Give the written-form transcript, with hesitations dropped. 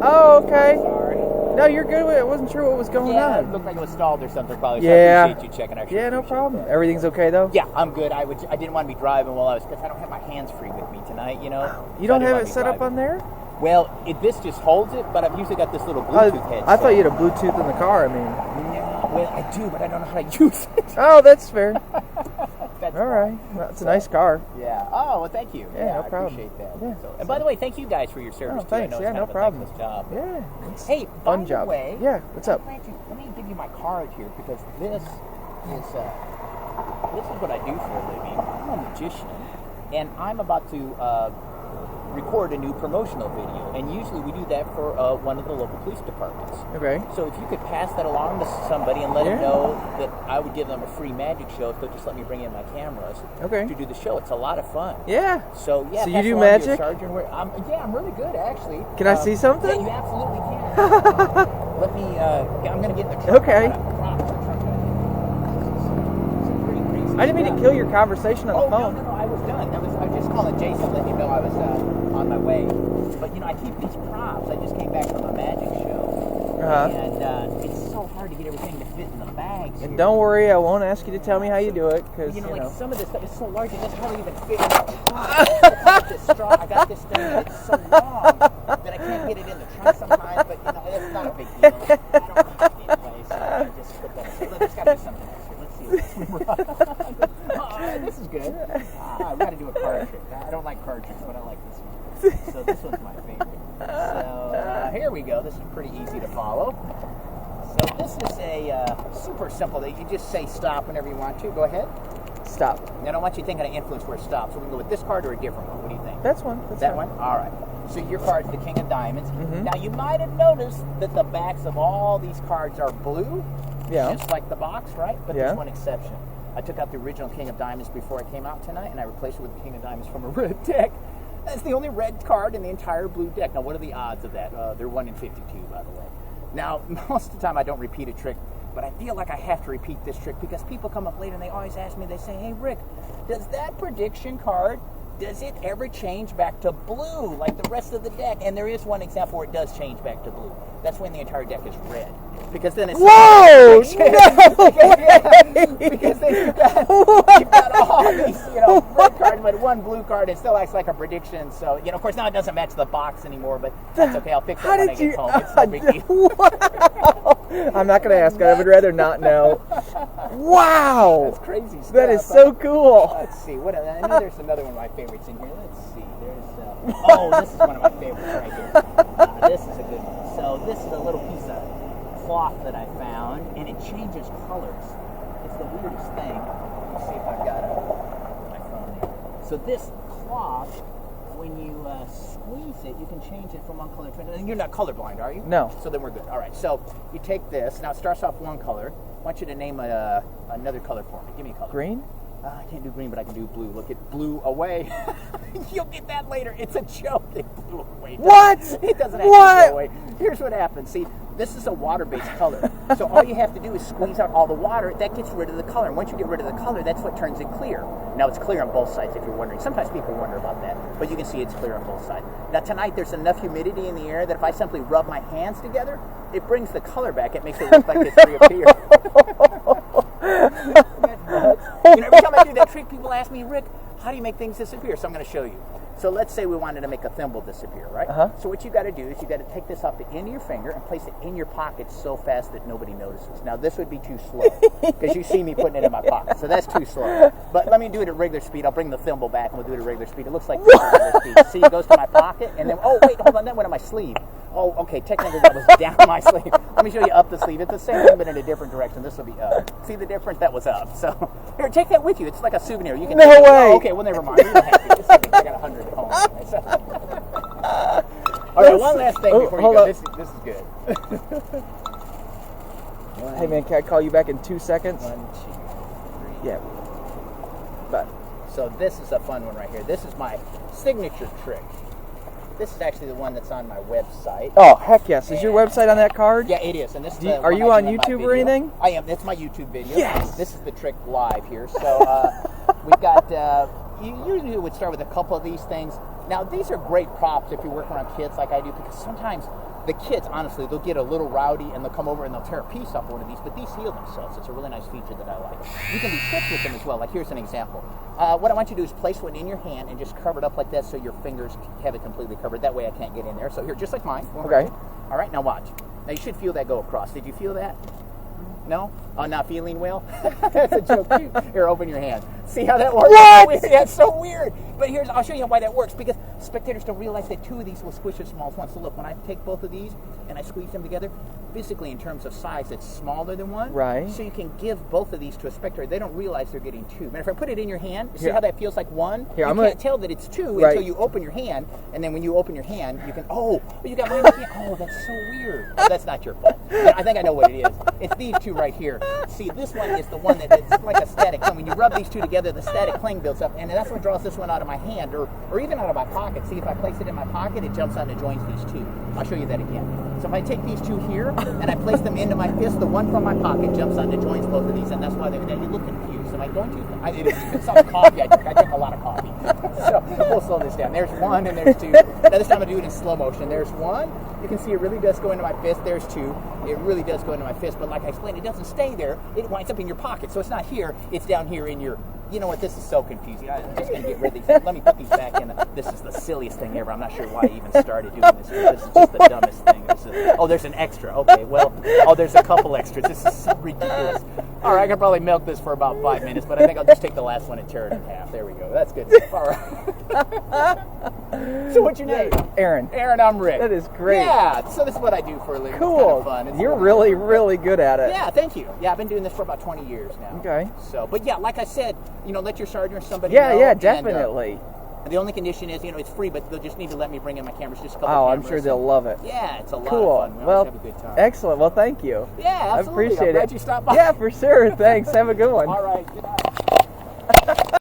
Oh, okay. Sorry. No, you're good with it. I wasn't sure what was going Yeah, on. it looked like it was stalled or something probably. So Yeah. I appreciate you checking out. Yeah, no problem. That. Everything's okay, though? Yeah, I'm good. I didn't want to be driving while I was, because I don't have my hands free with me tonight, you know. You don't have it set up on there? Well, this just holds it, but I've usually got this little Bluetooth headset. I thought you had a Bluetooth in the car, I mean. No, well, I do, but I don't know how to use it. Oh, that's fair. That's all right. Well, it's a nice car. Yeah. Oh, well, thank you. Yeah, no I problem. appreciate that. Yeah. So, and by the way, thank you guys for your service, too. Thanks. I know Yeah, it's no kind of problem. a thankless job. Yeah. Hey, fun by job. the way. Yeah, what's up? Let me give you my card here, because this is what I do for a living. I'm a magician, and I'm about to record a new promotional video, and usually we do that for one of the local police departments. Okay. So if you could pass that along to somebody and let them know that I would give them a free magic show if they'll just let me bring in my cameras to do the show. It's a lot of fun. Yeah. So yeah. So you do magic? I'm really good actually. Can I see something? Yeah, you absolutely can. Let me. I'm gonna get in the truck. Okay. I didn't mean to kill your conversation on the phone. No, I was done. I was just calling Jason, letting him know I was on my way. But I keep these props. I just came back from a magic show, and it's so hard to get everything to fit in the bags. And don't worry, I won't ask you to tell me how you do it, because like some of this stuff is so large it doesn't hardly even fit in the trunk. I got this thing and it's so long that I can't get it in the trunk sometimes. But it's not a big deal. I don't need it anyway, so I just put that. So there's got to be something else here. Let's see. This is good. I've got to do a card trick. I don't like card tricks, but I like this one. So this one's my favorite. So here we go. This is pretty easy to follow. So this is a super simple. You just say stop whenever you want to. Go ahead. Stop. Now I don't want you thinking of influence where it stops. So we can go with this card or a different one. What do you think? That's one. That one? All right. So your card's the King of Diamonds. Mm-hmm. Now you might have noticed that the backs of all these cards are blue. Yeah. Just like the box, right? But there's one exception. I took out the original King of Diamonds before it came out tonight, and I replaced it with the King of Diamonds from a red deck. That's the only red card in the entire blue deck. Now, what are the odds of that? They're 1 in 52, by the way. Now, most of the time I don't repeat a trick, but I feel like I have to repeat this trick because people come up later and they always ask me, they say, hey, Rick, does that prediction card, does it ever change back to blue like the rest of the deck? And there is one example where it does change back to blue. That's when the entire deck is red. Because then it's... Whoa! Because then you've got all these, red cards, but one blue card, it still acts like a prediction. So, of course, now it doesn't match the box anymore, but that's okay. I'll fix it when I get home. It's no big deal. Wow. I'm not going to ask. I would rather not know. Wow. That's crazy stuff. That is so cool. Let's see. I know there's another one of my favorites in here. Let's see. This is one of my favorites right here. This is a good one. So this is a little piece of cloth that I found, and it changes colors. It's the weirdest thing. Let's see if I've got my phone here. So this cloth, when you squeeze it, you can change it from one color to another. And you're not colorblind, are you? No. So then we're good. All right. So you take this. Now it starts off one color. I want you to name another color for me. Give me a color. Green? I can't do green, but I can do blue. Look, it blew away. You'll get that later. It's a joke. It blew away. What? It doesn't actually blow away. Here's what happens. See, this is a water-based color. So all you have to do is squeeze out all the water. That gets rid of the color. And once you get rid of the color, that's what turns it clear. Now, it's clear on both sides, if you're wondering. Sometimes people wonder about that. But you can see it's clear on both sides. Now, tonight, there's enough humidity in the air that if I simply rub my hands together, it brings the color back. It makes it look like it's reappeared. Every time I do that trick, people ask me, Rick, how do you make things disappear? So I'm going to show you. So let's say we wanted to make a thimble disappear, right? So what you got to do is you got to take this off the end of your finger and place it in your pocket so fast that nobody notices. Now this would be too slow because you see me putting it in my pocket, so that's too slow. But let me do it at regular speed. I'll bring the thimble back and we'll do it at regular speed. It looks like this at regular speed. See, it goes to my pocket and then wait, hold on, that went on my sleeve. Oh, okay, technically that was down my sleeve. Let me show you up the sleeve. It's the same thing but in a different direction. This will be up. See the difference? That was up. So here, take that with you. It's like a souvenir. You can no way. Oh, okay, well never mind. You don't have to. I got 100 at home. Anyway, so. All right, one last thing before you go. This is good. Hey man, can I call you back in 2 seconds? 1, 2, 3. Yeah. But so this is a fun one right here. This is my signature trick. This is actually the one that's on my website. Oh, heck yes. Is your website on that card? Yeah, it is. And this is are you on YouTube or anything? I am. That's my YouTube video. Yes. This is the trick live here. So we've got, you usually would start with a couple of these things. Now, these are great props if you're working on kids like I do, because sometimes the kids, honestly, they'll get a little rowdy and they'll come over and they'll tear a piece off one of these, but these heal themselves. It's a really nice feature that I like. You can do tricks with them as well. Like here's an example. What I want you to do is place one in your hand and just cover it up like that so your fingers have it completely covered. That way I can't get in there. So here, just like mine. Okay. All right, now watch. Now you should feel that go across. Did you feel that? No? Oh, not feeling well? That's a joke. Here, open your hand. See how that works? What? Yeah, it's so weird. But I'll show you why that works, because spectators don't realize that two of these will squish as small as one. So look, when I take both of these and I squeeze them together, physically in terms of size, it's smaller than one. Right. So you can give both of these to a spectator. They don't realize they're getting two. Matter of fact, put it in your hand. See how that feels like one? Here, you can't tell that it's two until you open your hand, and then when you open your hand, you can, you got mine in your hand. Oh, that's so weird. Oh, that's not your fault. I think I know what it is. It's these two right here. See, this one is the one that's like a static cling. When you rub these two together, the static cling builds up, and that's what draws this one out of my hand, or even out of my pocket. See, if I place it in my pocket, it jumps on and joins these two. I'll show you that again. So if I take these two here, and I place them into my fist, the one from my pocket jumps on and joins both of these, and that's why you look confused. Am I going too fast? It's some coffee. I drink a lot of coffee. So we'll slow this down. There's one, and there's two. Now this time I'm going to do it in slow motion. There's one. You can see it really does go into my fist. There's two. It really does go into my fist, but like I explained, it doesn't stay there. It winds up in your pocket. So it's not here. It's down here in your... You know what? This is so confusing. I'm just going to get rid of these. Let me put these back in. This is the silliest thing ever. I'm not sure why I even started doing this. This is just the dumbest thing. There's an extra. Okay, well, there's a couple extras. This is so ridiculous. All right, I can probably milk this for about 5 minutes, but I think I'll just take the last one and tear it in half. There we go. That's good. All right. So what's your name? Aaron. Aaron, I'm Rick. That is great. Yeah, so this is what I do for a living. Cool. It's kind of fun. It's You're really, really good at it. Yeah, thank you. Yeah, I've been doing this for about 20 years now. Okay. So, but yeah, like I said, let your sergeant or somebody know. Yeah, definitely. And the only condition is, it's free, but they'll just need to let me bring in my cameras, just a couple Oh, cameras. I'm sure they'll love it. Yeah, it's a lot Cool. of fun. We Well, always have a good time. Excellent. Well, thank you. Yeah, absolutely. I appreciate I'm glad it. you stopped by. Yeah, for sure. Thanks. Have a good one. All right. Good night.